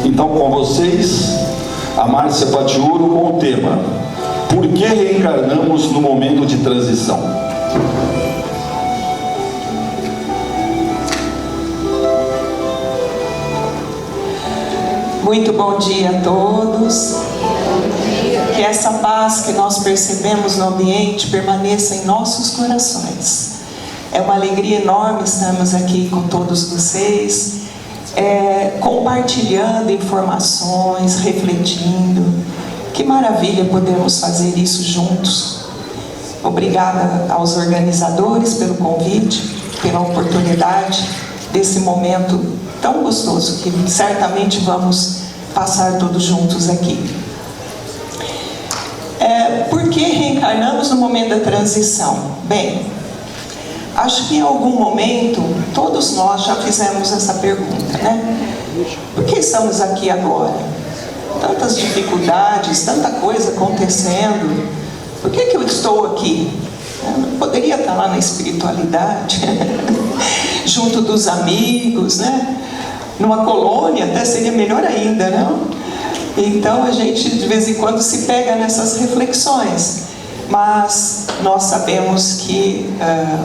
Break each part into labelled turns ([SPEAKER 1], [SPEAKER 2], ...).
[SPEAKER 1] Então, com vocês, a Márcia Patiuro com o tema: Por que reencarnamos no momento de transição?
[SPEAKER 2] Muito bom dia a todos. Que essa paz que nós percebemos no ambiente permaneça em nossos corações. É uma alegria enorme estarmos aqui com todos vocês, compartilhando informações, refletindo. Que maravilha podermos fazer isso juntos. Obrigada aos organizadores pelo convite, pela oportunidade desse momento tão gostoso que certamente vamos passar todos juntos aqui. Por que reencarnamos no momento da transição? Bem, acho que em algum momento todos nós já fizemos essa pergunta, né? Por que estamos aqui agora? Tantas dificuldades, tanta coisa acontecendo. Por que eu estou aqui? Eu poderia estar lá na espiritualidade, junto dos amigos, né? Numa colônia, até seria melhor ainda, não? Então a gente de vez em quando se pega nessas reflexões, mas nós sabemos que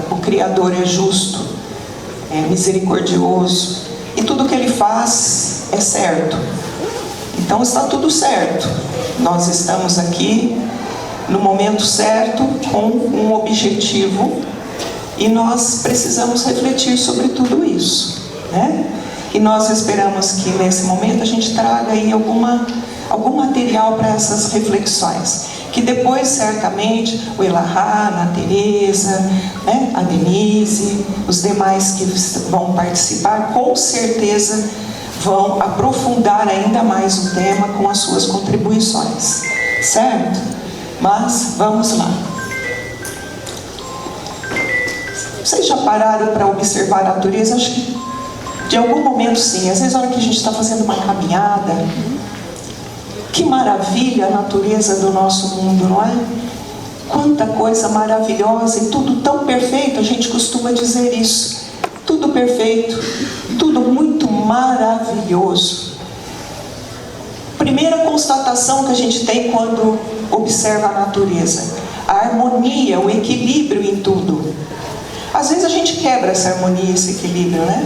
[SPEAKER 2] o Criador é justo, é misericordioso, e tudo que Ele faz é certo. Então está tudo certo. Nós estamos aqui no momento certo, com um objetivo, e nós precisamos refletir sobre tudo isso, né? E nós esperamos que nesse momento a gente traga aí algum material para essas reflexões, que depois certamente o Elahá, a Tereza, né, a Denise, os demais que vão participar, com certeza vão aprofundar ainda mais o tema com as suas contribuições, certo? Mas vamos lá. Vocês já pararam para observar a natureza? Acho que de algum momento sim. Às vezes, na hora que a gente está fazendo uma caminhada, que maravilha a natureza do nosso mundo, não é? Quanta coisa maravilhosa e tudo tão perfeito. A gente costuma dizer isso. Tudo perfeito, tudo muito maravilhoso. Primeira constatação que a gente tem quando observa a natureza: a harmonia, o equilíbrio em tudo. Às vezes a gente quebra essa harmonia, esse equilíbrio, né?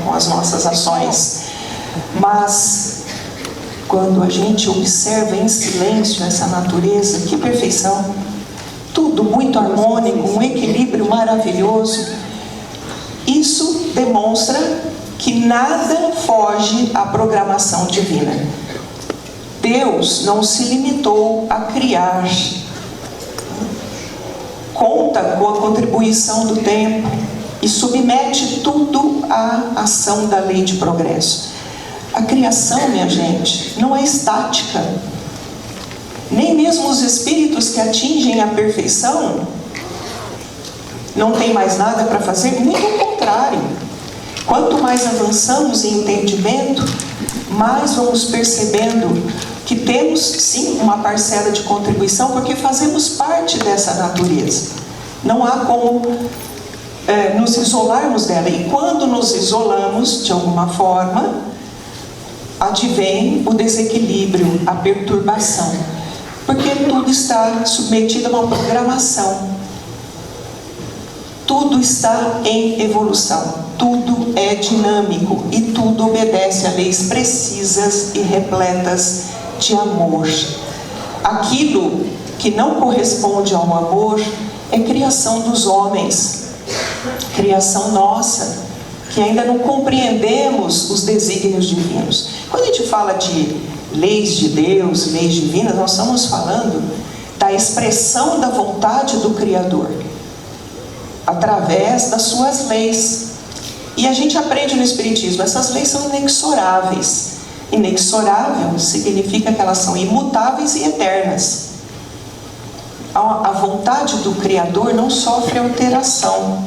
[SPEAKER 2] Com as nossas ações. Mas quando a gente observa em silêncio essa natureza, que perfeição! Tudo muito harmônico, um equilíbrio maravilhoso. Isso demonstra que nada foge à programação divina. Deus não se limitou a criar. Conta com a contribuição do tempo e submete tudo à ação da lei de progresso. A criação, minha gente, não é estática. Nem mesmo os espíritos que atingem a perfeição não tem mais nada para fazer, muito ao contrário. Quanto mais avançamos em entendimento, mais vamos percebendo que temos sim uma parcela de contribuição, porque fazemos parte dessa natureza. Não há como nos isolarmos dela. E quando nos isolamos, de alguma forma, advém o desequilíbrio, a perturbação, porque tudo está submetido a uma programação. Tudo está em evolução, tudo é dinâmico e tudo obedece a leis precisas e repletas de amor. Aquilo que não corresponde ao amor é criação dos homens, criação nossa, que ainda não compreendemos os desígnios divinos. Quando a gente fala de leis de Deus, leis divinas, nós estamos falando da expressão da vontade do Criador, através das suas leis. E a gente aprende no Espiritismo, essas leis são inexoráveis. Inexorável significa que elas são imutáveis e eternas. A vontade do Criador não sofre alteração.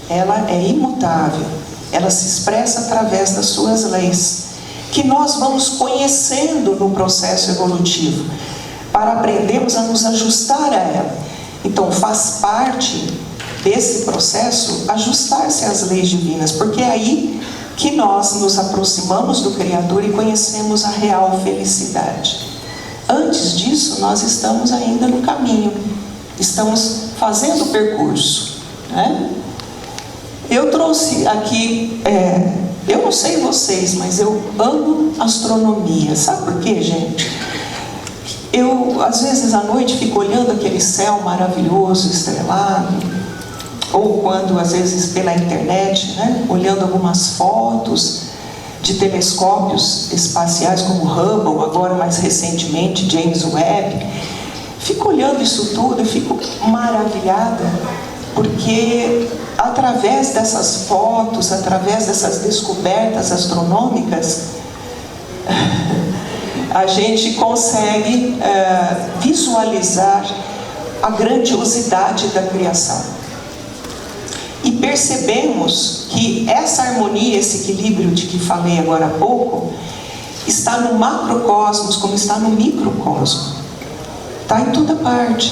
[SPEAKER 2] Ela é imutável. Ela se expressa através das suas leis, que nós vamos conhecendo no processo evolutivo, para aprendermos a nos ajustar a ela. Então faz parte desse processo ajustar-se às leis divinas, porque é aí que nós nos aproximamos do Criador e conhecemos a real felicidade. Antes disso, nós estamos ainda no caminho, estamos fazendo o percurso, né? Eu trouxe aqui, eu não sei vocês, mas eu amo astronomia. Sabe por quê, gente? Eu, às vezes, à noite fico olhando aquele céu maravilhoso, estrelado, ou quando, às vezes, pela internet, né, olhando algumas fotos de telescópios espaciais como Hubble, agora mais recentemente James Webb. Fico olhando isso tudo e fico maravilhada, porque através dessas fotos, através dessas descobertas astronômicas, a gente consegue visualizar a grandiosidade da criação. E percebemos que essa harmonia, esse equilíbrio de que falei agora há pouco, está no macrocosmos como está no microcosmo. Está em toda parte,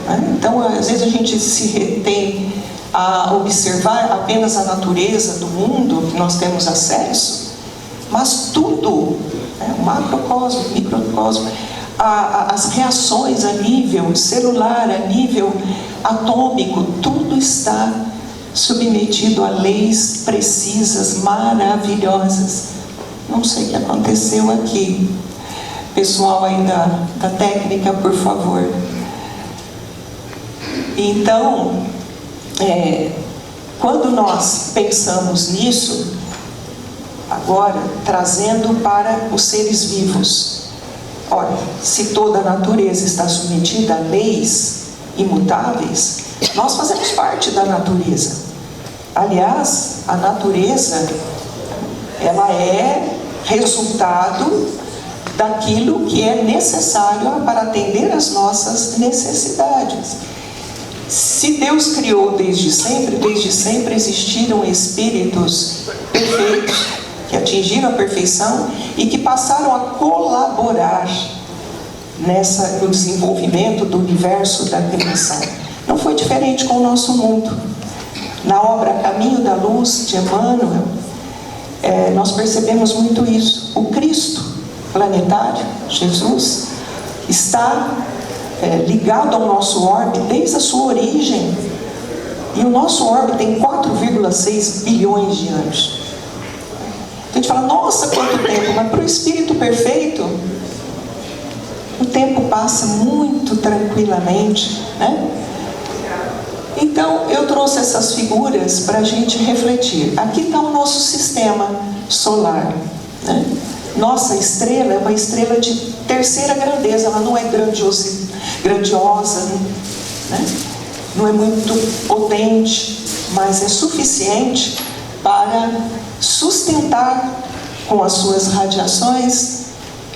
[SPEAKER 2] né? Então, às vezes a gente se retém a observar apenas a natureza do mundo que nós temos acesso, mas tudo, né? O macrocosmo, o microcosmo, as reações a nível celular, a nível atômico, tudo está submetido a leis precisas, maravilhosas. Não sei o que aconteceu aqui. Pessoal aí da técnica, por favor. Então, quando nós pensamos nisso, agora trazendo para os seres vivos, olha, se toda a natureza está submetida a leis imutáveis, nós fazemos parte da natureza. Aliás, a natureza, ela é resultado daquilo que é necessário para atender às nossas necessidades. Se Deus criou desde sempre existiram espíritos perfeitos, que atingiram a perfeição e que passaram a colaborar no desenvolvimento do universo da criação. Não foi diferente com o nosso mundo. Na obra Caminho da Luz, de Emmanuel, nós percebemos muito isso. O Cristo planetário, Jesus, está ligado ao nosso orbe desde a sua origem. E o nosso orbe tem 4,6 bilhões de anos. A gente fala, nossa, quanto tempo! Mas para o Espírito perfeito, o tempo passa muito tranquilamente, né? Então, eu trouxe essas figuras para a gente refletir. Aqui está o nosso sistema solar, né? Nossa estrela é uma estrela de terceira grandeza, ela não é grandiosa, né? Não é muito potente, mas é suficiente para sustentar com as suas radiações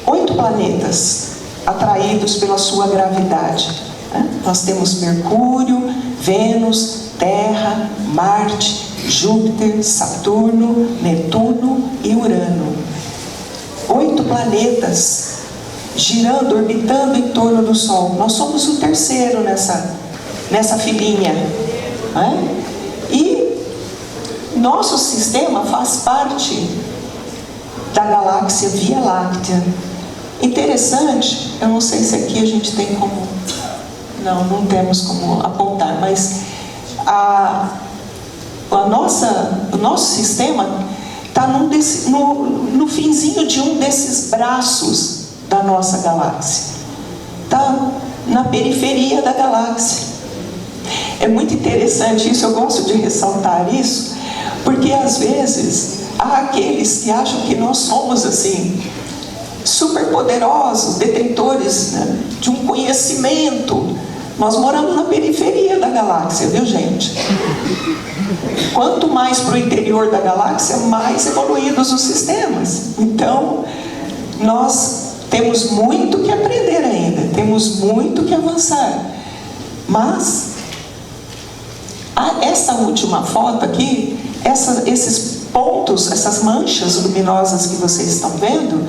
[SPEAKER 2] 8 planetas atraídos pela sua gravidade, né? Nós temos Mercúrio, Vênus, Terra, Marte, Júpiter, Saturno, Netuno e Urano. 8 planetas girando, orbitando em torno do Sol. Nós somos o terceiro nessa filinha, né? E nosso sistema faz parte da galáxia Via Láctea. Interessante, eu não sei se aqui a gente tem como... Não temos como apontar, mas o nosso sistema está no finzinho de um desses braços da nossa galáxia. Está na periferia da galáxia. É muito interessante isso, eu gosto de ressaltar isso, porque às vezes há aqueles que acham que nós somos assim, super poderosos, detentores, né, de um conhecimento. Nós moramos na periferia da galáxia, viu, gente? Quanto mais para o interior da galáxia, mais evoluídos os sistemas. Então, nós temos muito que aprender ainda, temos muito que avançar. Mas, essa última foto aqui, esses pontos, essas manchas luminosas que vocês estão vendo,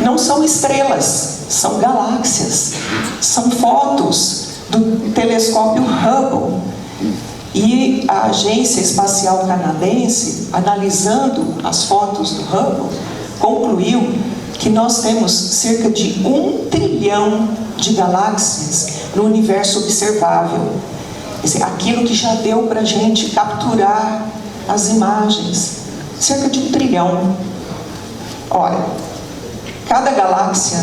[SPEAKER 2] não são estrelas, são galáxias, são fotos do telescópio Hubble. E a Agência Espacial Canadense, analisando as fotos do Hubble, concluiu que nós temos cerca de 1 trilhão de galáxias no universo observável. Quer dizer, aquilo que já deu para a gente capturar as imagens, cerca de 1 trilhão. Olha, cada galáxia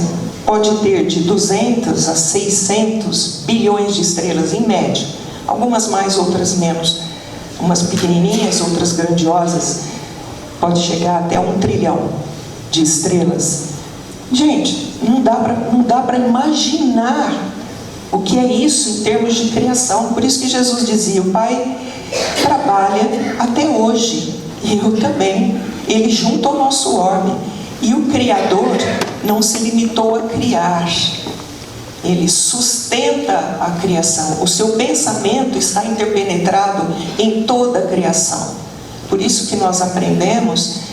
[SPEAKER 2] pode ter de 200 a 600 bilhões de estrelas em média, algumas mais, outras menos, umas pequenininhas, outras grandiosas, pode chegar até 1 trilhão de estrelas. Gente, não dá para imaginar o que é isso em termos de criação. Por isso que Jesus dizia: o Pai trabalha até hoje, e eu também, Ele junto ao nosso orbe. E o Criador não se limitou a criar, Ele sustenta a criação. O seu pensamento está interpenetrado em toda a criação. Por isso que nós aprendemos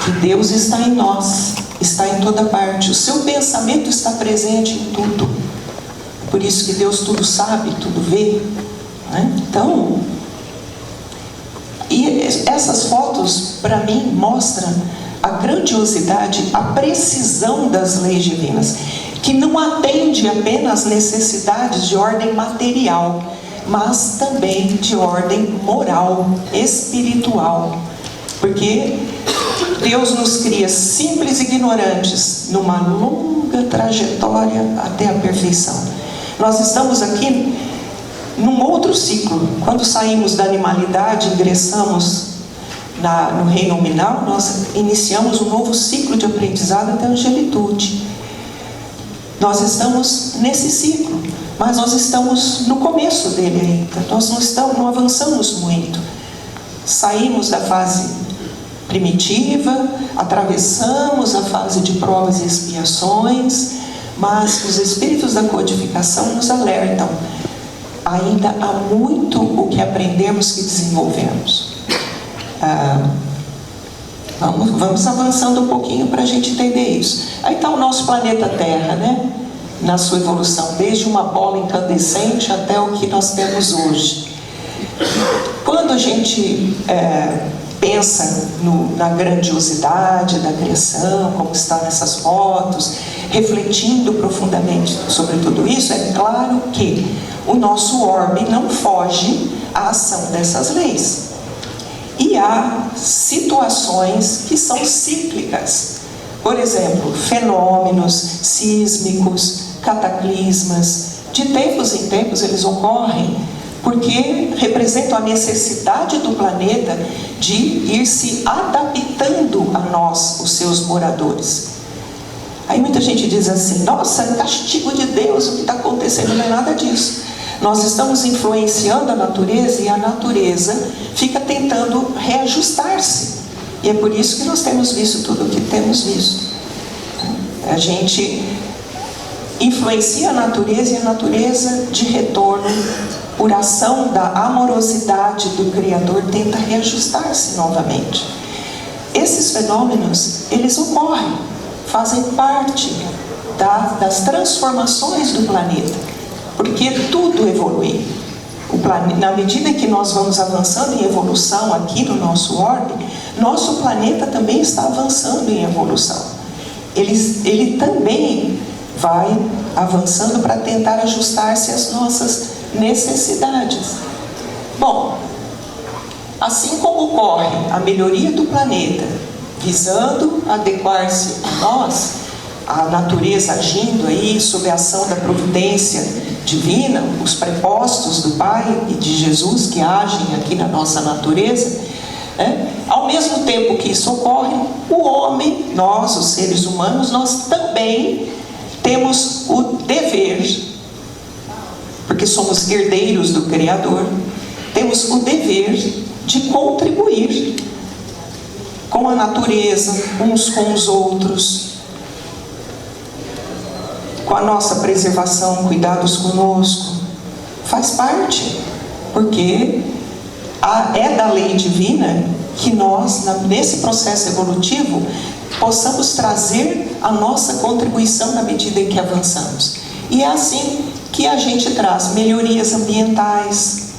[SPEAKER 2] que Deus está em nós, está em toda parte. O seu pensamento está presente em tudo. Por isso que Deus tudo sabe, tudo vê, né? Então, e essas fotos para mim mostram a grandiosidade, a precisão das leis divinas, que não atende apenas às necessidades de ordem material, mas também de ordem moral, espiritual. Porque Deus nos cria simples e ignorantes numa longa trajetória até a perfeição. Nós estamos aqui num outro ciclo. Quando saímos da animalidade, ingressamos no reino nominal, nós iniciamos um novo ciclo de aprendizado até a angelitude. Nós estamos nesse ciclo, mas nós estamos no começo dele ainda. Nós não avançamos muito. Saímos da fase primitiva, atravessamos a fase de provas e expiações, mas os espíritos da codificação nos alertam: ainda há muito o que aprendemos e desenvolvemos. Vamos avançando um pouquinho para a gente entender isso. Aí está o nosso planeta Terra, né? Na sua evolução, desde uma bola incandescente até o que nós temos hoje. Quando a gente pensa na grandiosidade da criação, como está nessas fotos, refletindo profundamente sobre tudo isso, é claro que o nosso orbe não foge à ação dessas leis. E há situações que são cíclicas. Por exemplo, fenômenos sísmicos, cataclismas, de tempos em tempos eles ocorrem, porque representam a necessidade do planeta de ir se adaptando a nós, os seus moradores. Aí muita gente diz assim: nossa, é castigo de Deus o que está acontecendo. Não é nada disso. Nós estamos influenciando a natureza e a natureza fica tentando reajustar-se. E é por isso que nós temos visto tudo o que temos visto. A gente influencia a natureza e a natureza, de retorno, por ação da amorosidade do Criador, tenta reajustar-se novamente. Esses fenômenos, eles ocorrem, fazem parte das transformações do planeta. Porque tudo evolui. Na medida que nós vamos avançando em evolução aqui no nosso orbe, nosso planeta também está avançando em evolução. Ele também vai avançando para tentar ajustar-se às nossas necessidades. Bom, assim como ocorre a melhoria do planeta, visando adequar-se a nós, a natureza agindo aí sob a ação da providência divina, os prepostos do Pai e de Jesus que agem aqui na nossa natureza, né? Ao mesmo tempo que isso ocorre, o homem, nós, os seres humanos, nós também temos o dever, porque somos herdeiros do Criador, temos o dever de contribuir com a natureza, uns com os outros, com a nossa preservação, cuidados conosco. Faz parte, porque é da lei divina que nós, nesse processo evolutivo, possamos trazer a nossa contribuição na medida em que avançamos. E é assim que a gente traz melhorias ambientais.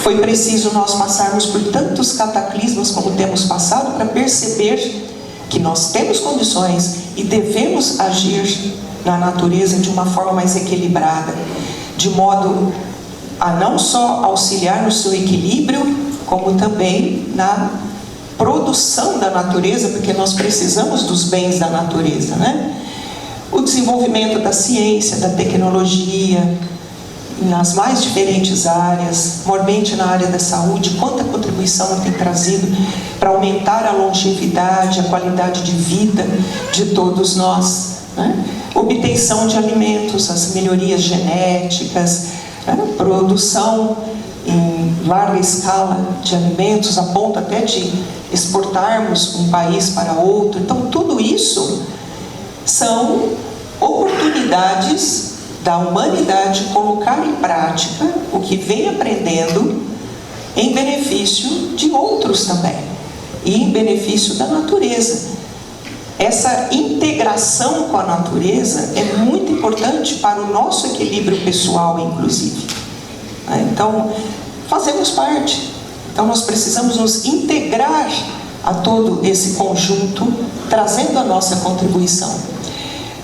[SPEAKER 2] Foi preciso nós passarmos por tantos cataclismos como temos passado para perceber que nós temos condições e devemos agir na natureza de uma forma mais equilibrada, de modo a não só auxiliar no seu equilíbrio, como também na produção da natureza, porque nós precisamos dos bens da natureza, né? O desenvolvimento da ciência, da tecnologia, nas mais diferentes áreas, mormente na área da saúde, quanta contribuição tem trazido para aumentar a longevidade, a qualidade de vida de todos nós, né? Obtenção de alimentos, as melhorias genéticas, né? Produção em larga escala de alimentos, a ponto até de exportarmos um país para outro. Então, tudo isso são oportunidades da humanidade colocar em prática o que vem aprendendo em benefício de outros também e em benefício da natureza. Essa integração com a natureza é muito importante para o nosso equilíbrio pessoal, inclusive. Então, fazemos parte. Então, nós precisamos nos integrar a todo esse conjunto, trazendo a nossa contribuição.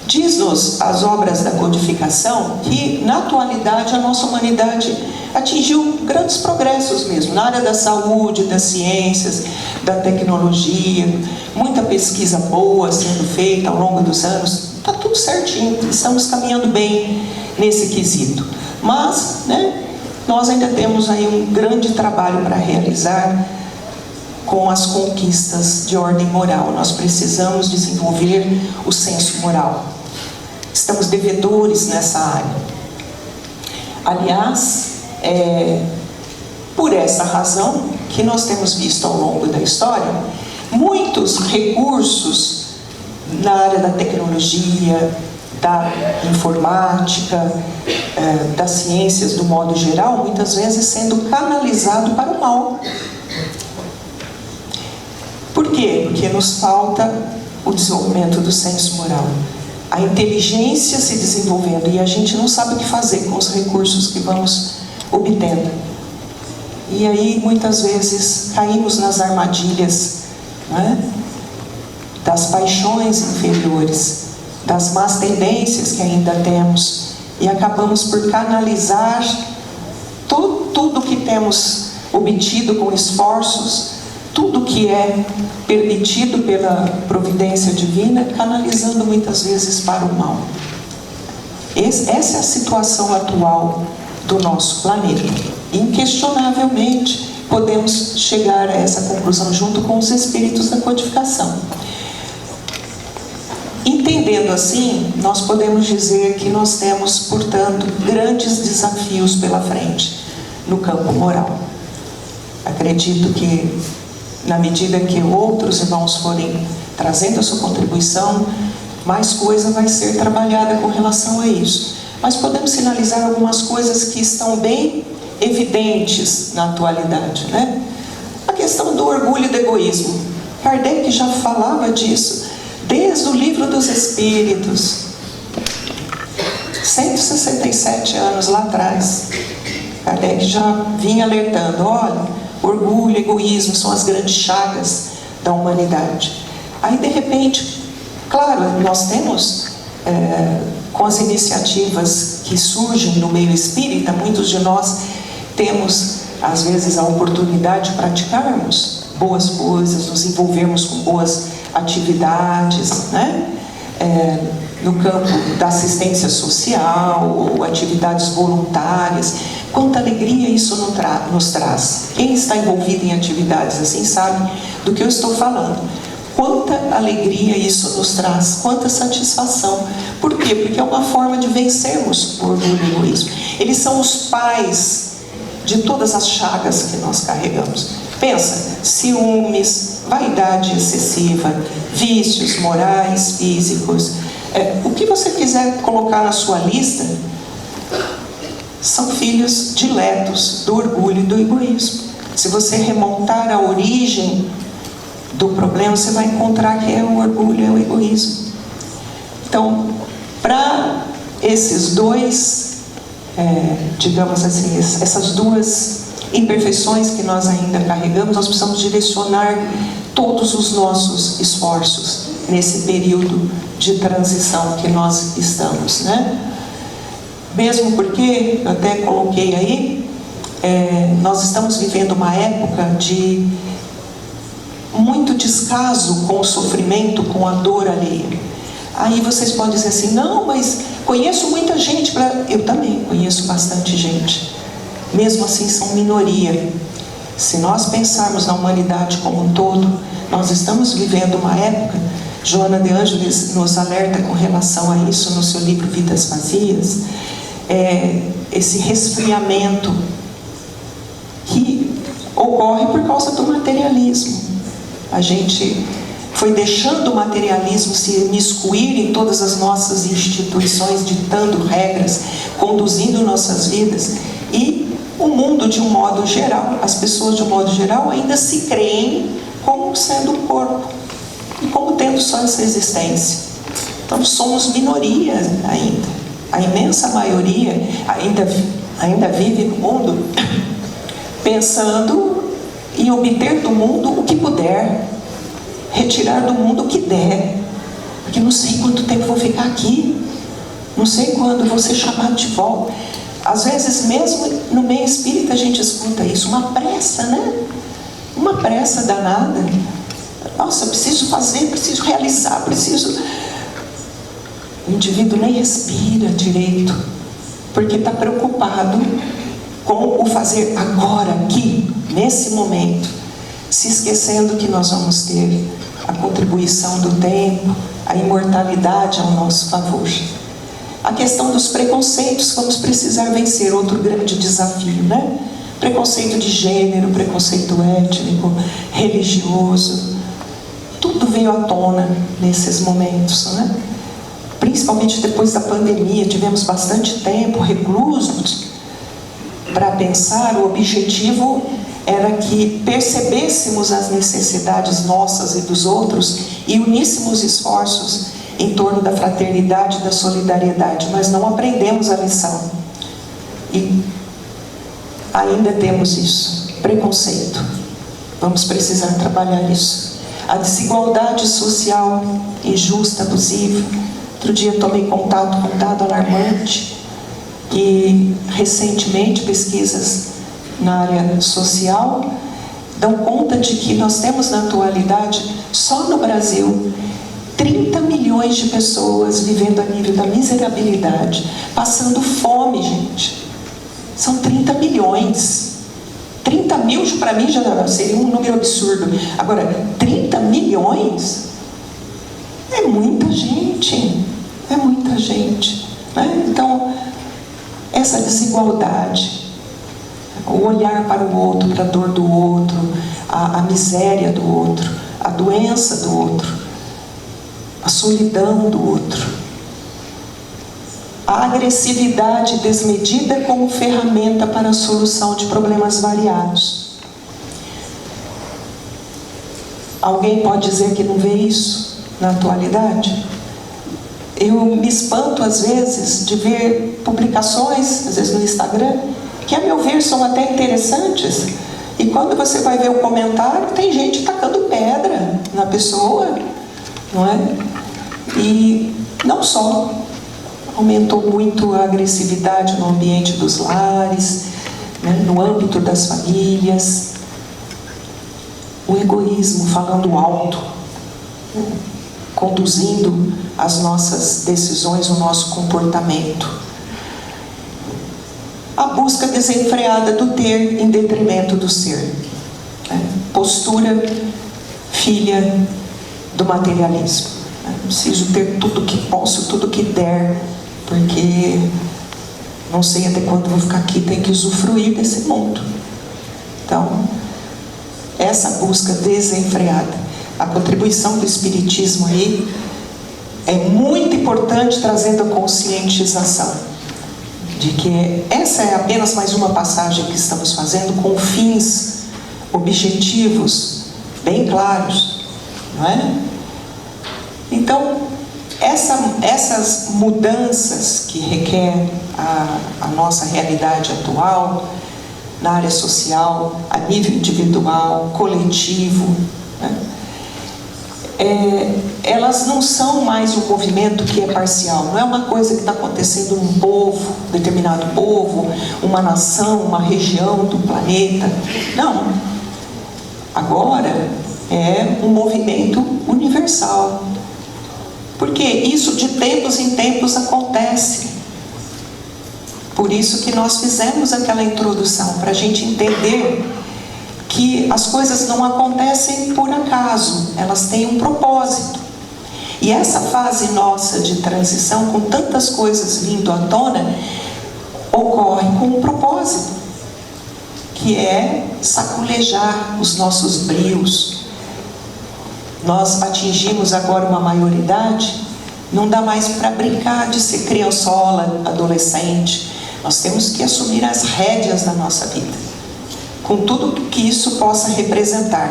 [SPEAKER 2] Diz-nos as obras da codificação que, na atualidade, a nossa humanidade atingiu grandes progressos mesmo, na área da saúde, das ciências, da tecnologia, muita pesquisa boa sendo feita ao longo dos anos. Está tudo certinho, estamos caminhando bem nesse quesito. Mas, nós ainda temos aí um grande trabalho para realizar com as conquistas de ordem moral. Nós precisamos desenvolver o senso moral. Estamos devedores nessa área. Aliás, por essa razão que nós temos visto ao longo da história, muitos recursos na área da tecnologia, da informática, das ciências do modo geral, muitas vezes sendo canalizado para o mal. Por quê? Porque nos falta o desenvolvimento do senso moral. A inteligência se desenvolvendo e a gente não sabe o que fazer com os recursos que vamos obtendo. E aí, muitas vezes, caímos nas armadilhas, das paixões inferiores, das más tendências que ainda temos, e acabamos por canalizar tudo que temos obtido com esforços, tudo que é permitido pela providência divina, canalizando muitas vezes para o mal. Essa é a situação atual do nosso planeta. Inquestionavelmente, podemos chegar a essa conclusão junto com os espíritos da codificação. Entendendo assim, nós podemos dizer que nós temos, portanto, grandes desafios pela frente no campo moral. Acredito que, na medida que outros irmãos forem trazendo a sua contribuição, mais coisa vai ser trabalhada com relação a isso. Mas podemos sinalizar algumas coisas que estão bem evidentes na atualidade, A questão do orgulho e do egoísmo. Kardec já falava disso desde o Livro dos Espíritos, 167 anos lá atrás. Kardec já vinha alertando: olha, orgulho e egoísmo são as grandes chagas da humanidade. Aí, de repente, claro, nós temos, com as iniciativas que surgem no meio espírita, muitos de nós temos, às vezes, a oportunidade de praticarmos boas coisas, nos envolvermos com boas atividades, no campo da assistência social, ou atividades voluntárias. Quanta alegria isso nos traz. Quem está envolvido em atividades assim sabe do que eu estou falando. Quanta alegria isso nos traz, quanta satisfação. Por quê? Porque é uma forma de vencermos o orgulho e o egoísmo. Eles são os pais de todas as chagas que nós carregamos. Pensa: ciúmes, vaidade excessiva, vícios morais, físicos. O que você quiser colocar na sua lista são filhos diletos do orgulho e do egoísmo. Se você remontar a origem do problema, você vai encontrar que é o orgulho e o egoísmo. Então, para esses dois digamos assim, essas duas imperfeições que nós ainda carregamos, nós precisamos direcionar todos os nossos esforços nesse período de transição que nós estamos, né? Mesmo porque, eu até coloquei aí, nós estamos vivendo uma época de muito descaso com o sofrimento, com a dor alheia. Aí vocês podem dizer assim, não, mas conheço muita gente. Eu também conheço bastante gente. Mesmo assim são minoria. Se nós pensarmos na humanidade como um todo, nós estamos vivendo uma época, Joana de Ângeles nos alerta com relação a isso no seu livro Vidas Vazias, esse resfriamento que ocorre por causa do materialismo. A gente foi deixando o materialismo se imiscuir em todas as nossas instituições, ditando regras, conduzindo nossas vidas, e o mundo de um modo geral, as pessoas de um modo geral ainda se creem como sendo um corpo e como tendo só essa existência. Então somos minoria ainda. A imensa maioria ainda vive no mundo pensando em obter do mundo o que puder, retirar do mundo o que der, porque não sei quanto tempo vou ficar aqui, não sei quando vou ser chamado de volta. Às vezes mesmo no meio espírita a gente escuta isso, uma pressa, né? Uma pressa danada. Nossa, preciso fazer, preciso realizar, preciso... O indivíduo nem respira direito, porque está preocupado com o fazer agora, aqui, nesse momento, se esquecendo que nós vamos ter a contribuição do tempo, a imortalidade ao nosso favor. A questão dos preconceitos, vamos precisar vencer, outro grande desafio, né? Preconceito de gênero, preconceito étnico, religioso, tudo veio à tona nesses momentos, né? Principalmente depois da pandemia, tivemos bastante tempo reclusos para pensar. O objetivo era que percebêssemos as necessidades nossas e dos outros e uníssemos esforços em torno da fraternidade e da solidariedade, mas não aprendemos a lição. E ainda temos isso, preconceito. Vamos precisar trabalhar isso. A desigualdade social injusta, abusiva. Outro dia tomei contato com um dado alarmante, que recentemente pesquisas na área social dão conta de que nós temos na atualidade, só no Brasil, 30 milhões de pessoas vivendo a nível da miserabilidade, passando fome, gente. São 30 milhões. 30 mil para mim já seria um número absurdo. Agora, 30 milhões é muita gente. É muita gente, né? Então, essa desigualdade, o olhar para o outro, para a dor do outro, a miséria do outro, a doença do outro, a solidão do outro, a agressividade desmedida como ferramenta para a solução de problemas variados. Alguém pode dizer que não vê isso na atualidade? Eu me espanto às vezes de ver publicações, às vezes no Instagram, que a meu ver são até interessantes, e quando você vai ver o comentário, tem gente tacando pedra na pessoa, não é? E não só, aumentou muito a agressividade no ambiente dos lares, né, no âmbito das famílias, o egoísmo falando alto, né, conduzindo as nossas decisões, o nosso comportamento. A busca desenfreada do ter em detrimento do ser. Postura filha do materialismo. Preciso ter tudo que posso, tudo que der, porque não sei até quando vou ficar aqui, tenho que usufruir desse mundo. Então, essa busca desenfreada. A contribuição do Espiritismo aí é muito importante, trazendo a conscientização de que essa é apenas mais uma passagem que estamos fazendo com fins, objetivos bem claros, não é? Então, Essas mudanças que requer a nossa realidade atual, na área social, a nível individual, coletivo, né? Elas não são mais um movimento que é parcial, não é uma coisa que está acontecendo num povo, determinado povo, uma nação, uma região do planeta. Não. Agora é um movimento universal. Porque isso de tempos em tempos acontece. Por isso que nós fizemos aquela introdução, para a gente entender que as coisas não acontecem por acaso, elas têm um propósito. E essa fase nossa de transição, com tantas coisas vindo à tona, ocorre com um propósito, que é saculejar os nossos brios. Nós atingimos agora uma maioridade, não dá mais para brincar de ser criançola, adolescente. Nós temos que assumir as rédeas da nossa vida, com tudo que isso possa representar.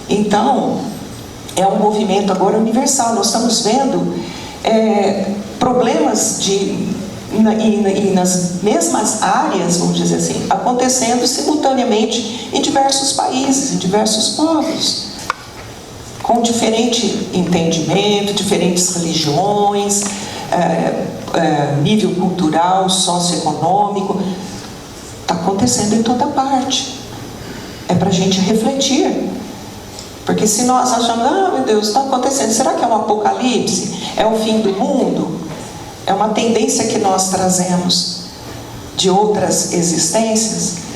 [SPEAKER 2] Então, é um movimento agora universal. Nós estamos vendo problemas e nas mesmas áreas, vamos dizer assim, acontecendo simultaneamente em diversos países, em diversos povos, com diferente entendimento, diferentes religiões, nível cultural, socioeconômico. Está acontecendo em toda parte. É para a gente refletir. Porque se nós achamos, meu Deus, está acontecendo, será que é um apocalipse? É o fim do mundo? É uma tendência que nós trazemos de outras existências.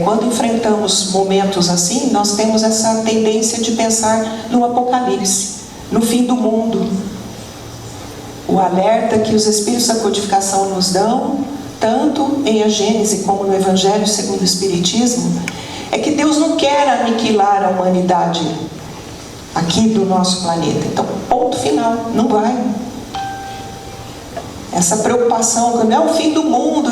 [SPEAKER 2] Quando enfrentamos momentos assim, nós temos essa tendência de pensar no apocalipse, no fim do mundo. O alerta que os Espíritos da Codificação nos dão, tanto em A Gênese como no Evangelho segundo o Espiritismo, é que Deus não quer aniquilar a humanidade aqui do nosso planeta. Então, ponto final, não vai. Essa preocupação, que não é o fim do mundo,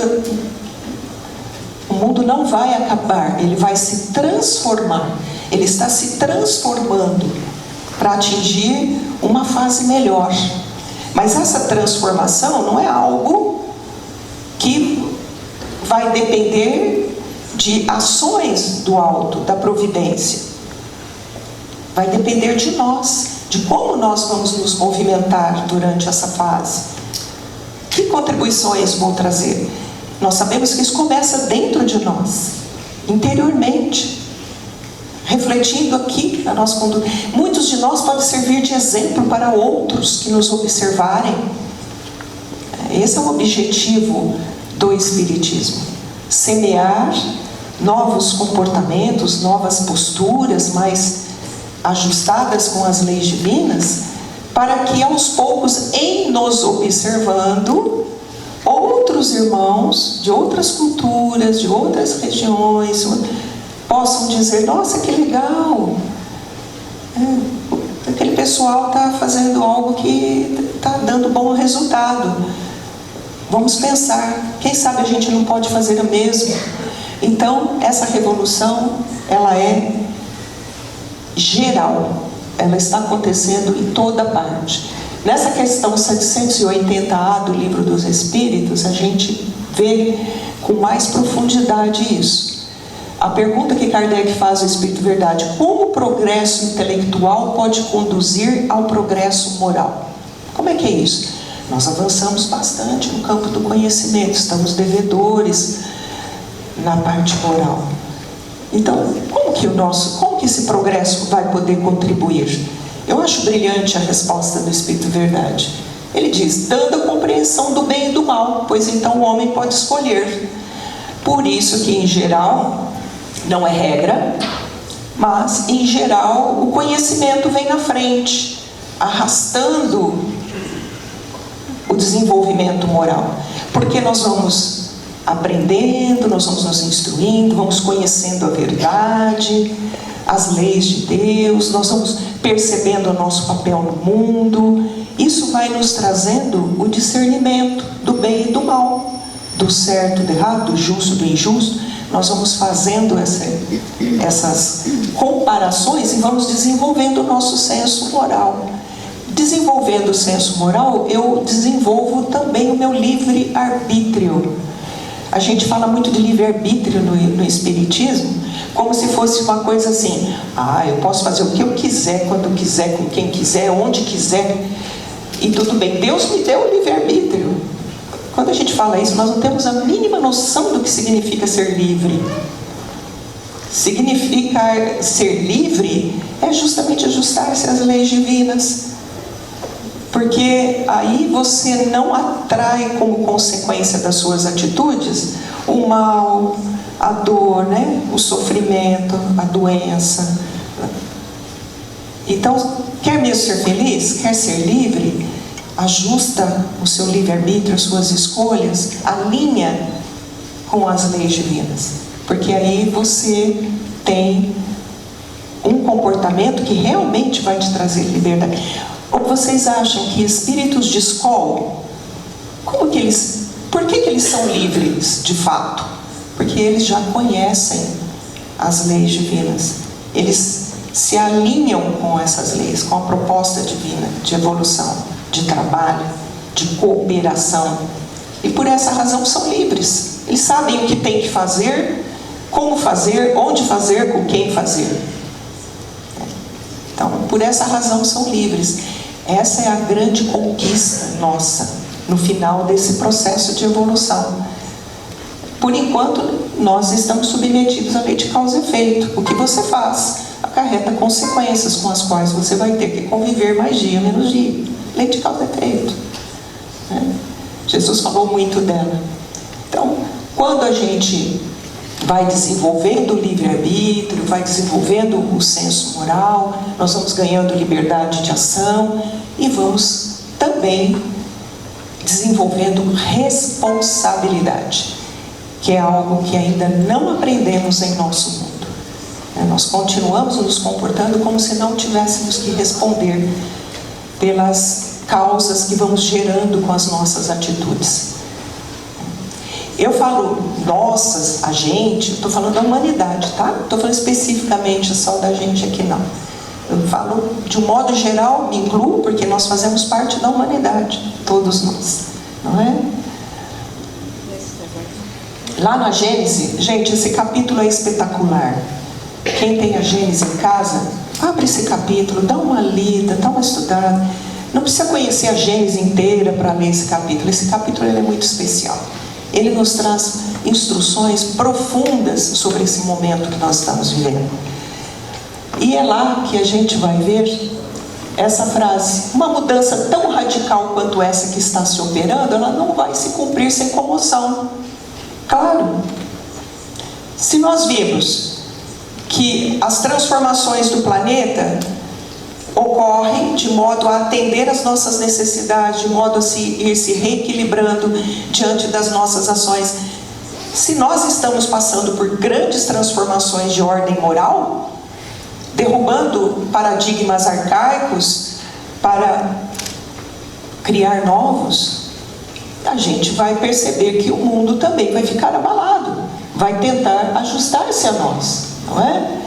[SPEAKER 2] o mundo não vai acabar, ele vai se transformar, ele está se transformando para atingir uma fase melhor. Mas essa transformação não é algo que vai depender de ações do alto, da providência. Vai depender de nós, de como nós vamos nos movimentar durante essa fase. Que contribuições vou trazer? Nós sabemos que isso começa dentro de nós, interiormente, refletindo aqui a nossa conduta. Muitos de nós podem servir de exemplo para outros que nos observarem. Esse é o objetivo do Espiritismo: semear novos comportamentos, novas posturas mais ajustadas com as leis divinas, para que aos poucos, em nos observando, outros irmãos de outras culturas, de outras regiões, possam dizer: nossa, que legal, aquele pessoal está fazendo algo que está dando bom resultado, vamos pensar, quem sabe a gente não pode fazer o mesmo. Então, essa revolução, ela é geral, ela está acontecendo em toda parte. Nessa questão 780A do Livro dos Espíritos, a gente vê com mais profundidade isso. A pergunta que Kardec faz ao Espírito Verdade: como o progresso intelectual pode conduzir ao progresso moral? Como é que é isso? Nós avançamos bastante no campo do conhecimento, estamos devedores na parte moral. Então, como que esse progresso vai poder contribuir? Eu acho brilhante a resposta do Espírito Verdade. Ele diz: dando a compreensão do bem e do mal, pois então o homem pode escolher. Por isso que, em geral, não é regra, mas, em geral, o conhecimento vem na frente, arrastando o desenvolvimento moral. Porque nós vamos aprendendo, nós vamos nos instruindo, vamos conhecendo a verdade, as leis de Deus, nós vamos percebendo o nosso papel no mundo. Isso vai nos trazendo o discernimento do bem e do mal, do certo e do errado, do justo e do injusto. Nós vamos fazendo essas comparações e vamos desenvolvendo o nosso senso moral. desenvolvendo o senso moral, eu desenvolvo também o meu livre-arbítrio. A gente fala muito de livre-arbítrio no Espiritismo, como se fosse uma coisa assim: eu posso fazer o que eu quiser, quando quiser, com quem quiser, onde quiser, e tudo bem. Deus me deu o livre-arbítrio. Quando a gente fala isso, nós não temos a mínima noção do que significa ser livre. Significa ser livre é justamente ajustar-se às leis divinas, porque aí você não atrai como consequência das suas atitudes o mal, a dor, né? O sofrimento, a doença. Então, quer mesmo ser feliz? Quer ser livre? Ajusta o seu livre-arbítrio, as suas escolhas, alinha com as leis divinas, porque aí você tem um comportamento que realmente vai te trazer liberdade. Ou vocês acham que espíritos de escola, por que eles são livres de fato? Porque eles já conhecem as leis divinas, eles se alinham com essas leis, com a proposta divina de evolução, de trabalho, de cooperação, e por essa razão são livres. Eles sabem o que tem que fazer, como fazer, onde fazer, com quem fazer. Então, por essa razão são livres. Essa é a grande conquista nossa no final desse processo de evolução. Por enquanto, nós estamos submetidos à lei de causa e efeito. O que você faz acarreta consequências com as quais você vai ter que conviver mais dia, menos dia. Lei de causa e efeito. Jesus falou muito dela. Então, quando a gente vai desenvolvendo o livre-arbítrio, vai desenvolvendo o senso moral, nós vamos ganhando liberdade de ação e vamos também desenvolvendo responsabilidade, que é algo que ainda não aprendemos em nosso mundo. Nós continuamos nos comportando como se não tivéssemos que responder pelas causas que vamos gerando com as nossas atitudes. Eu falo nossas, a gente, estou falando da humanidade, tá? Não estou falando especificamente só da gente aqui, não. Eu falo de um modo geral, me incluo, porque nós fazemos parte da humanidade, todos nós, não é? Lá na Gênesis, gente, esse capítulo é espetacular. Quem tem a Gênesis em casa, abre esse capítulo, dá uma lida, dá uma estudada. Não precisa conhecer a Gênesis inteira para ler esse capítulo. Esse capítulo ele é muito especial. Ele nos traz instruções profundas sobre esse momento que nós estamos vivendo. E é lá que a gente vai ver essa frase: uma mudança tão radical quanto essa que está se operando, ela não vai se cumprir sem comoção. Claro, se nós vimos que as transformações do planeta ocorrem de modo a atender às nossas necessidades, de modo a ir se reequilibrando diante das nossas ações. Se nós estamos passando por grandes transformações de ordem moral, derrubando paradigmas arcaicos para criar novos, a gente vai perceber que o mundo também vai ficar abalado, vai tentar ajustar-se a nós, não é?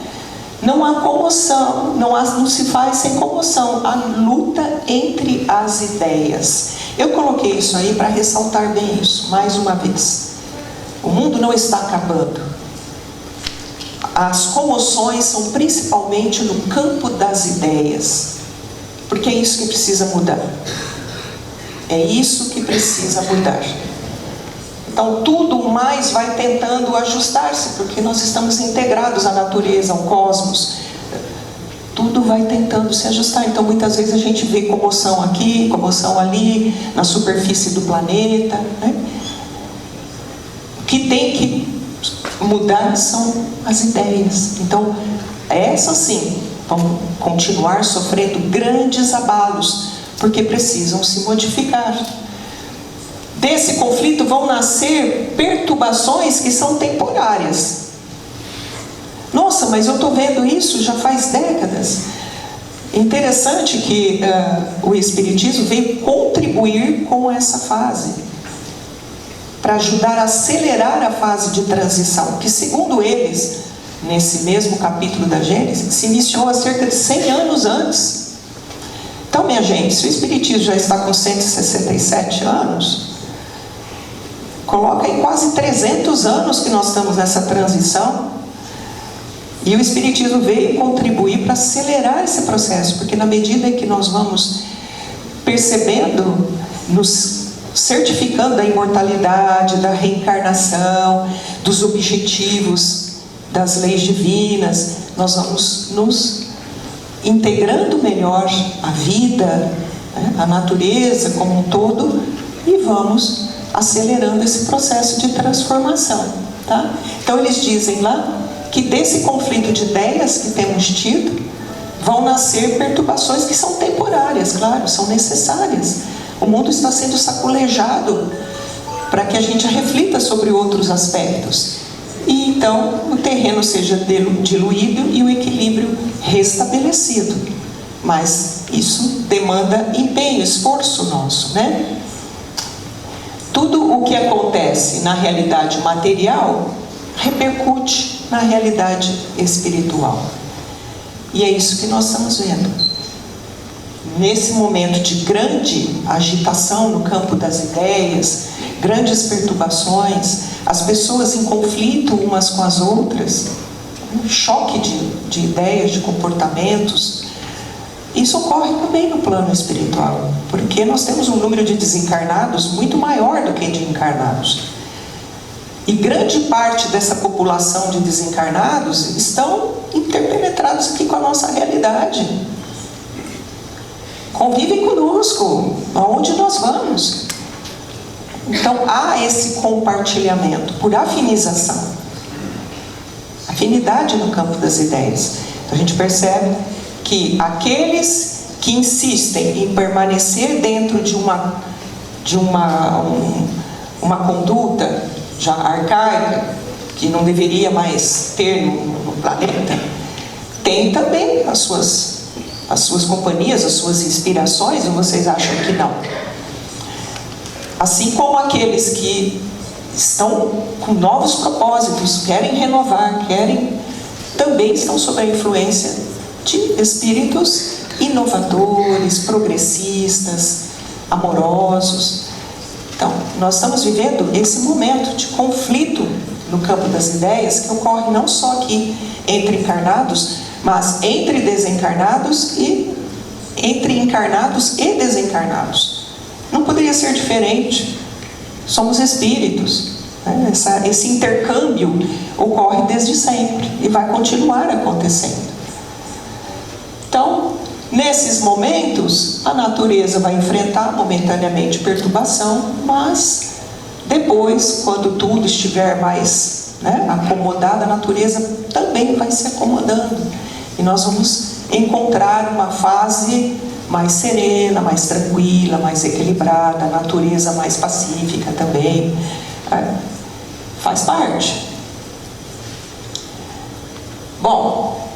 [SPEAKER 2] Não há comoção, não se faz sem comoção, a luta entre as ideias. Eu coloquei isso aí para ressaltar bem isso, mais uma vez. O mundo não está acabando. As comoções são principalmente no campo das ideias, porque é isso que precisa mudar. É isso que precisa mudar. Então tudo mais vai tentando ajustar-se, porque nós estamos integrados à natureza, ao cosmos. Tudo vai tentando se ajustar. Então muitas vezes a gente vê comoção aqui, comoção ali, na superfície do planeta, né? O que tem que mudar são as ideias. Então essas sim vão continuar sofrendo grandes abalos, porque precisam se modificar. Desse conflito vão nascer perturbações que são temporárias. Nossa, mas eu estou vendo isso já faz décadas. Interessante que o Espiritismo veio contribuir com essa fase, para ajudar a acelerar a fase de transição, que segundo eles, nesse mesmo capítulo da Gênesis, se iniciou há cerca de 100 anos antes. Então, minha gente, se o Espiritismo já está com 167 anos, coloca aí quase 300 anos que nós estamos nessa transição, e o Espiritismo veio contribuir para acelerar esse processo, porque na medida em que nós vamos percebendo, nos certificando da imortalidade, da reencarnação, dos objetivos das leis divinas, nós vamos nos integrando melhor a vida, né, a natureza como um todo, e vamos acelerando esse processo de transformação, tá? Então eles dizem lá que desse conflito de ideias que temos tido, vão nascer perturbações que são temporárias, claro, são necessárias. O mundo está sendo saculejado para que a gente reflita sobre outros aspectos. E então o terreno seja diluído e o equilíbrio restabelecido. Mas isso demanda empenho, esforço nosso, né? Tudo o que acontece na realidade material repercute na realidade espiritual. E é isso que nós estamos vendo. Nesse momento de grande agitação no campo das ideias, grandes perturbações, as pessoas em conflito umas com as outras, um choque de ideias, de comportamentos, isso ocorre também no plano espiritual, porque nós temos um número de desencarnados muito maior do que de encarnados. E grande parte dessa população de desencarnados estão interpenetrados aqui com a nossa realidade. Convivem conosco, aonde nós vamos. Então há esse compartilhamento por afinização. Afinidade no campo das ideias. Então a gente percebe que aqueles que insistem em permanecer dentro de uma conduta já arcaica, que não deveria mais ter no planeta, tem também as suas companhias, as suas inspirações, ou vocês acham que não? Assim como aqueles que estão com novos propósitos, querem renovar, também estão sob a influência de espíritos inovadores, progressistas, amorosos. Então, nós estamos vivendo esse momento de conflito no campo das ideias, que ocorre não só aqui entre encarnados, mas entre desencarnados e entre encarnados e desencarnados. Não poderia ser diferente. Somos espíritos, né? Esse intercâmbio ocorre desde sempre e vai continuar acontecendo. Então, nesses momentos, a natureza vai enfrentar momentaneamente perturbação, mas depois, quando tudo estiver mais, né, acomodado, a natureza também vai se acomodando. E nós vamos encontrar uma fase mais serena, mais tranquila, mais equilibrada, a natureza mais pacífica também. Faz parte. Bom,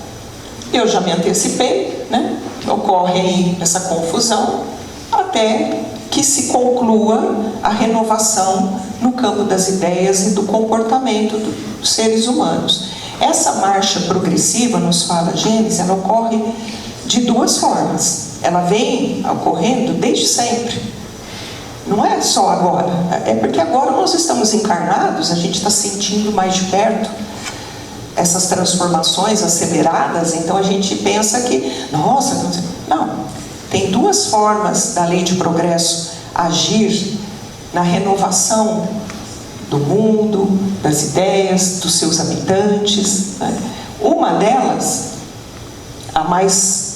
[SPEAKER 2] eu já me antecipei, né? Ocorre aí essa confusão até que se conclua a renovação no campo das ideias e do comportamento dos seres humanos. Essa marcha progressiva, nos fala Gênesis, ela ocorre de duas formas. Ela vem ocorrendo desde sempre. Não é só agora. É porque agora nós estamos encarnados, a gente está sentindo mais de perto essas transformações aceleradas, então a gente pensa que, nossa, não. Tem duas formas da lei de progresso agir na renovação do mundo, das ideias, dos seus habitantes, né? Uma delas, a mais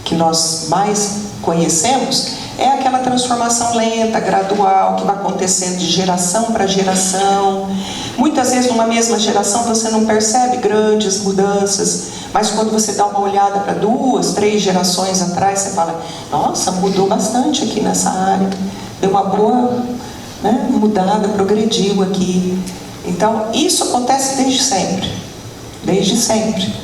[SPEAKER 2] que nós mais conhecemos, é aquela transformação lenta, gradual, que vai acontecendo de geração para geração. Muitas vezes numa mesma geração você não percebe grandes mudanças, mas quando você dá uma olhada para 2, 3 gerações atrás, você fala, nossa, mudou bastante aqui nessa área, deu uma boa, né, mudada, progrediu aqui. Então isso acontece desde sempre,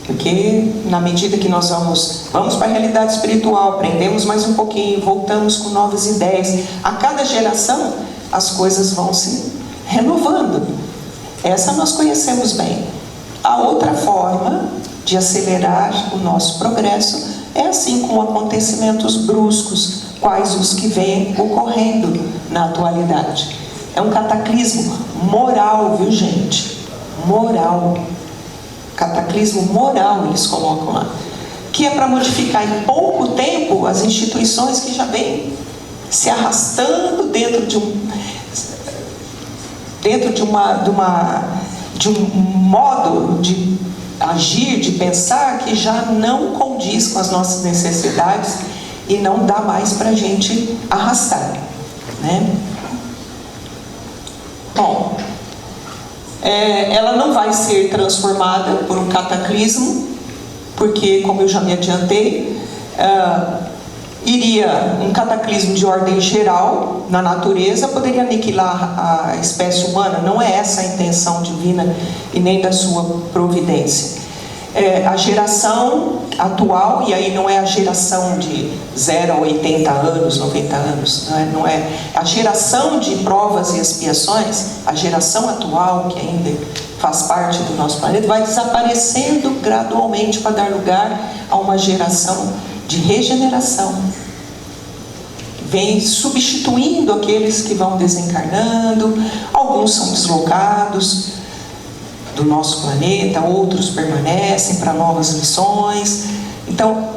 [SPEAKER 2] porque na medida que nós vamos para a realidade espiritual, aprendemos mais um pouquinho, voltamos com novas ideias, a cada geração as coisas vão se renovando. Essa nós conhecemos bem. A outra forma de acelerar o nosso progresso É assim com acontecimentos bruscos, quais os que vêm ocorrendo na atualidade. É um cataclismo moral, viu, gente? Moral. Cataclismo moral, eles colocam lá. Que é para modificar em pouco tempo as instituições que já vêm se arrastando dentro de um modo de agir, de pensar, que já não condiz com as nossas necessidades e não dá mais para a gente arrastar, né? Bom, ela não vai ser transformada por um cataclismo, porque, como eu já me adiantei, iria um cataclismo de ordem geral na natureza, poderia aniquilar a espécie humana. Não é essa a intenção divina e nem da sua providência. A geração atual, e aí não é a geração de 0 a 80 anos, 90 anos, não é a geração de provas e expiações, a geração atual, que ainda faz parte do nosso planeta, vai desaparecendo gradualmente para dar lugar a uma geração de regeneração. Vem substituindo aqueles que vão desencarnando, alguns são deslocados do nosso planeta, outros permanecem para novas missões. Então,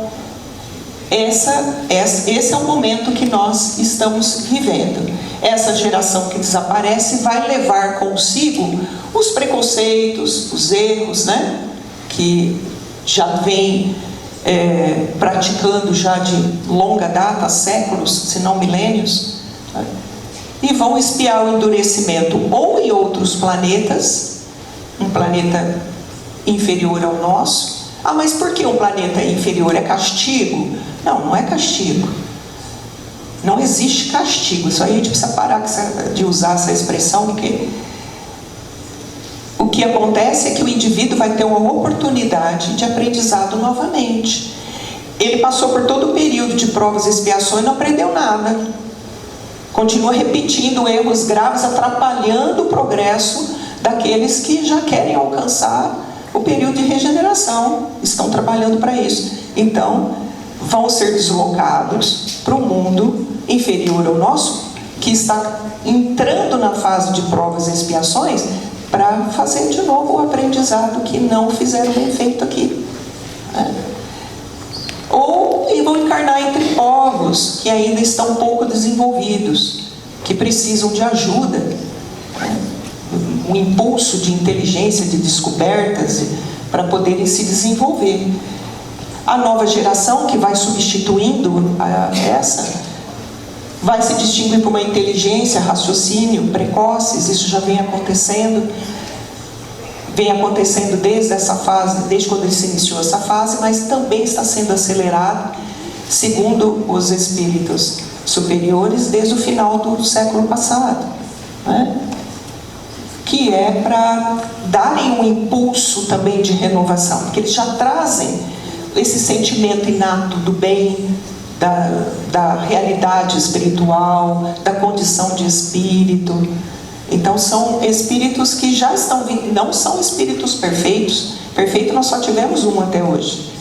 [SPEAKER 2] esse é o momento que nós estamos vivendo. Essa geração que desaparece vai levar consigo os preconceitos, os erros, né? Que já vem praticando já de longa data, séculos, se não milênios, né? E vão espiar o endurecimento ou em outros planetas, um planeta inferior ao nosso. Ah, mas por que um planeta inferior? É castigo? Não, não é castigo. Não existe castigo. Isso aí a gente precisa parar de usar essa expressão, porque o que acontece é que o indivíduo vai ter uma oportunidade de aprendizado novamente. Ele passou por todo o período de provas e expiações e não aprendeu nada. Continua repetindo erros graves, atrapalhando o progresso daqueles que já querem alcançar o período de regeneração, estão trabalhando para isso. Então, vão ser deslocados para o mundo inferior ao nosso, que está entrando na fase de provas e expiações, para fazer de novo o aprendizado que não fizeram bem feito aqui, né? Ou vão encarnar entre povos que ainda estão pouco desenvolvidos, que precisam de ajuda, né? Um impulso de inteligência, de descobertas, para poderem se desenvolver. A nova geração que vai substituindo essa, vai se distinguir por uma inteligência, raciocínio precoces. Isso já vem acontecendo desde essa fase, desde quando se iniciou essa fase, mas também está sendo acelerado, segundo os espíritos superiores, desde o final do século passado, né? Que é para darem um impulso também de renovação, porque eles já trazem esse sentimento inato do bem, da realidade espiritual, da condição de espírito. Então são espíritos que já estão vindo, não são espíritos perfeitos. Perfeito nós só tivemos um até hoje,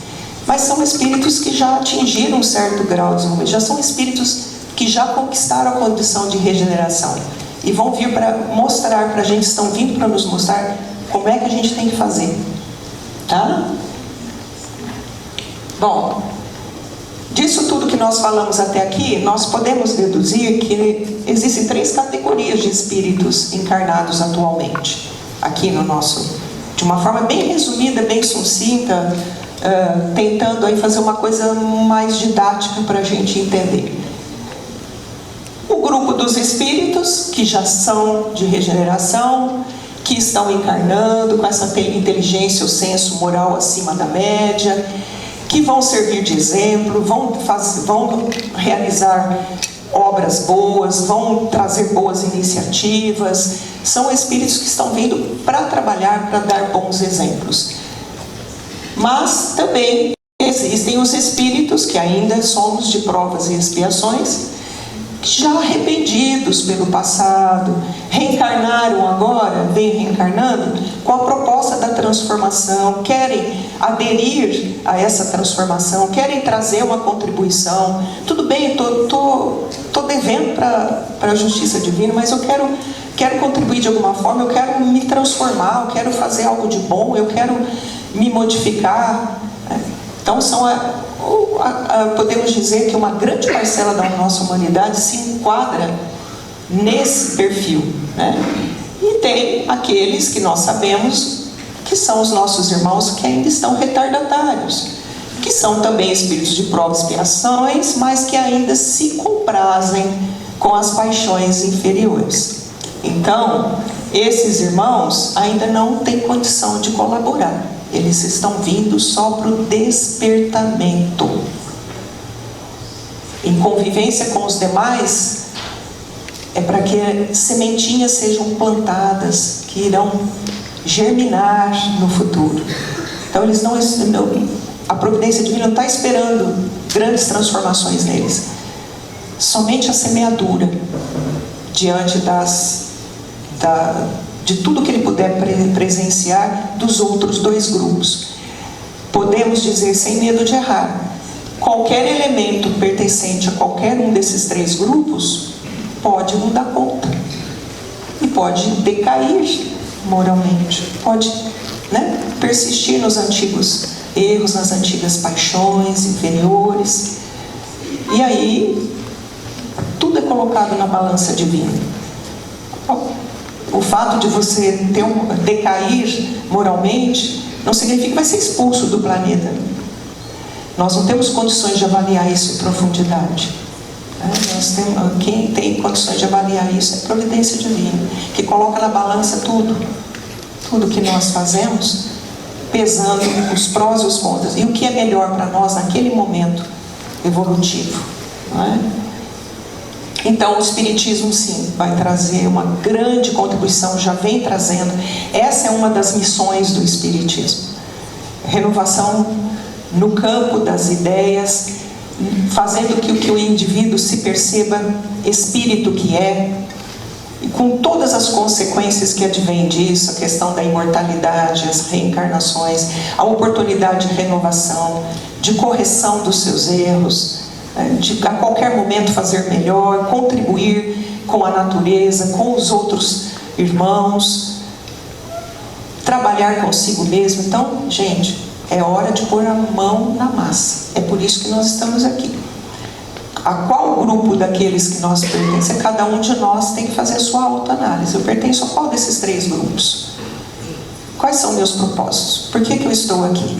[SPEAKER 2] mas são espíritos que já atingiram um certo grau de desenvolvimento, já são espíritos que já conquistaram a condição de regeneração. E vão vir para mostrar para a gente, estão vindo para nos mostrar como é que a gente tem que fazer, tá? Bom, disso tudo que nós falamos até aqui, nós podemos deduzir que existem 3 categorias de espíritos encarnados atualmente, aqui no nosso, de uma forma bem resumida, bem sucinta, tentando aí fazer uma coisa mais didática para a gente entender. O grupo dos espíritos, que já são de regeneração, que estão encarnando com essa inteligência ou senso moral acima da média, que vão servir de exemplo, vão realizar obras boas, vão trazer boas iniciativas. São espíritos que estão vindo para trabalhar, para dar bons exemplos. Mas também existem os espíritos que ainda somos de provas e expiações, já arrependidos pelo passado, reencarnaram agora, vêm reencarnando com a proposta da transformação, querem aderir a essa transformação, querem trazer uma contribuição. Tudo bem, estou devendo para a justiça divina, mas eu quero contribuir de alguma forma, eu quero me transformar, eu quero fazer algo de bom, eu quero me modificar. Então podemos dizer que uma grande parcela da nossa humanidade se enquadra nesse perfil, né? E tem aqueles que nós sabemos que são os nossos irmãos que ainda estão retardatários, que são também espíritos de provas e expiações, mas que ainda se comprazem com as paixões inferiores. Então, esses irmãos ainda não têm condição de colaborar. Eles estão vindo só para o despertamento. Em convivência com os demais, é para que sementinhas sejam plantadas, que irão germinar no futuro. Então, a providência divina não está esperando grandes transformações neles. Somente a semeadura, diante de tudo que ele puder presenciar dos outros dois grupos. Podemos dizer, sem medo de errar, qualquer elemento pertencente a qualquer um desses três grupos pode não dar conta e pode decair moralmente, pode, persistir nos antigos erros, nas antigas paixões inferiores, e aí tudo é colocado na balança divina. O fato de você decair moralmente não significa que vai ser expulso do planeta. Nós não temos condições de avaliar isso em profundidade. Quem tem condições de avaliar isso é a providência divina, que coloca na balança tudo que nós fazemos, pesando os prós e os contras, e o que é melhor para nós naquele momento evolutivo, não é? Então, o Espiritismo, sim, vai trazer uma grande contribuição, já vem trazendo. Essa é uma das missões do Espiritismo. Renovação no campo das ideias, fazendo que o indivíduo se perceba espírito que é, e com todas as consequências que advêm disso, a questão da imortalidade, as reencarnações, a oportunidade de renovação, de correção dos seus erros, de a qualquer momento fazer melhor, contribuir com a natureza, com os outros irmãos, trabalhar consigo mesmo. Então, gente, é hora de pôr a mão na massa. É por isso que nós estamos aqui. A qual grupo daqueles que nós pertencemos? Cada um de nós tem que fazer a sua autoanálise. Eu pertenço a qual desses três grupos? Quais são meus propósitos? Por que eu estou aqui?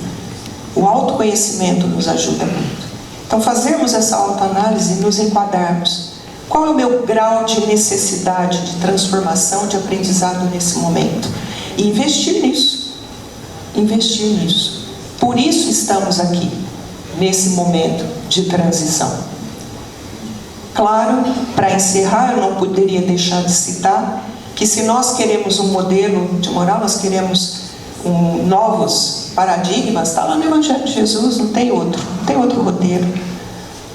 [SPEAKER 2] O autoconhecimento nos ajuda muito. Então, fazermos essa autoanálise e nos enquadrarmos. Qual é o meu grau de necessidade, de transformação, de aprendizado nesse momento? E investir nisso. Investir nisso. Por isso estamos aqui, nesse momento de transição. Claro, para encerrar, eu não poderia deixar de citar que se nós queremos um modelo de moral, nós queremos novos paradigmas, está lá no Evangelho de Jesus, não tem outro roteiro,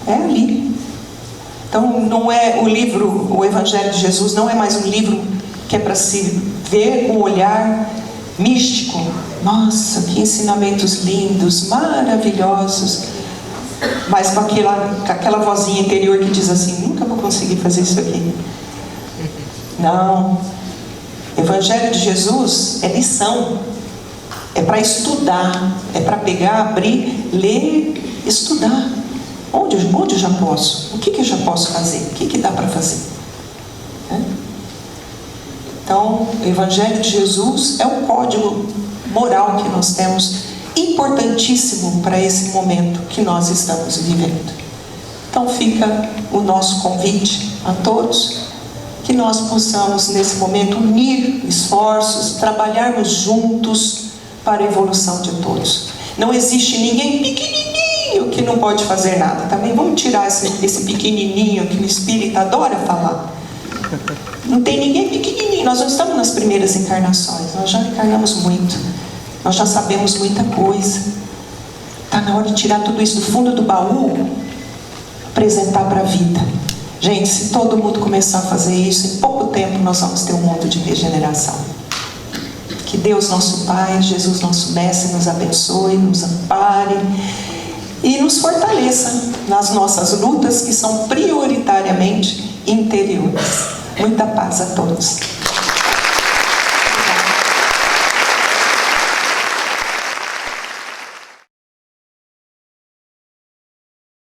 [SPEAKER 2] é ali. Então não é o Evangelho de Jesus não é mais um livro que é para se ver com um olhar místico. Nossa, que ensinamentos lindos, maravilhosos, mas com aquela vozinha interior que diz assim: nunca vou conseguir fazer isso aqui. Não, Evangelho de Jesus é lição, é para estudar, é para pegar, abrir, ler, estudar. Onde eu já posso? O que eu já posso fazer? O que dá para fazer? Então, o Evangelho de Jesus é um código moral que nós temos, importantíssimo para esse momento que nós estamos vivendo. Então fica o nosso convite a todos, que nós possamos nesse momento unir esforços, trabalharmos juntos para a evolução de todos. Não existe ninguém pequenininho que não pode fazer nada. Também vamos tirar esse pequenininho que o Espírito adora falar. Não tem ninguém pequenininho. Nós não estamos nas primeiras encarnações, nós já encarnamos muito, nós já sabemos muita coisa. Está na hora de tirar tudo isso do fundo do baú, apresentar para a vida. Gente, se todo mundo começar a fazer isso, em pouco tempo nós vamos ter um mundo de regeneração. Que Deus nosso Pai, Jesus nosso Mestre, nos abençoe, nos ampare e nos fortaleça nas nossas lutas, que são prioritariamente interiores. Muita paz a todos.